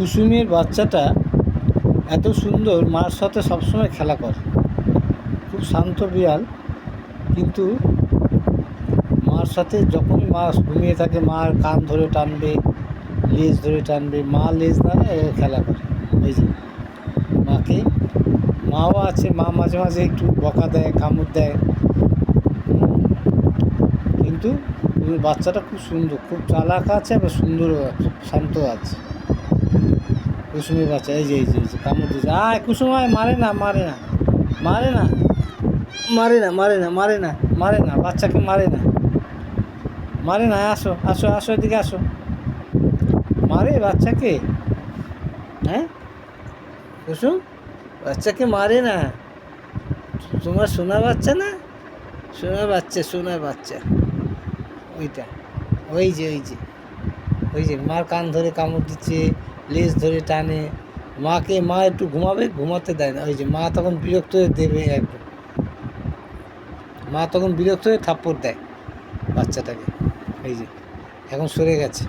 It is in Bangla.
কুসুমের বাচ্চাটা এত সুন্দর, মার সাথে সবসময় খেলা করে। খুব শান্ত বিড়াল, কিন্তু মার সাথে যখনই মা ঘুমিয়ে থাকে মার কান ধরে টানবে, লেজ ধরে টানবে, মা লেজ নাড়ে ও খেলা করে। এই যে মাকে, মাও আছে, মা মাঝে মাঝে একটু বকা দেয়, কামড় দেয়, কিন্তু বাচ্চাটা খুব সুন্দর, খুব চালাক আছে, আবার সুন্দরও আছে, শান্ত আছে কুসুমের বাচ্চা। এই যে কামড় দিয়েছে। আয় কুসুম, আয়, মারে না, মারে না, মারে না, মারে না, মারে না, মারে না, মারে না, বাচ্চাকে মারে না, মারে না। আসো আসো আসো, এদিকে আসো। মারে বাচ্চাকে? হ্যাঁ কুসুম, বাচ্চাকে মারে না। তোমার সোনা বাচ্চা না? সোনা বাচ্চা, সোনা বাচ্চা ওইটা। ওই যে মার কান ধরে কামড় দিচ্ছে, লেজ ধরে টানে, মাকে, মা একটু ঘুমাবে, ঘুমাতে দেয় না। ওই যে মা তখন বিরক্ত হয়ে দেবে একদম, মা তখন বিরক্ত হয়ে থাপ্পড় দেয় বাচ্চাটাকে। এই যে এখন সরে গেছে।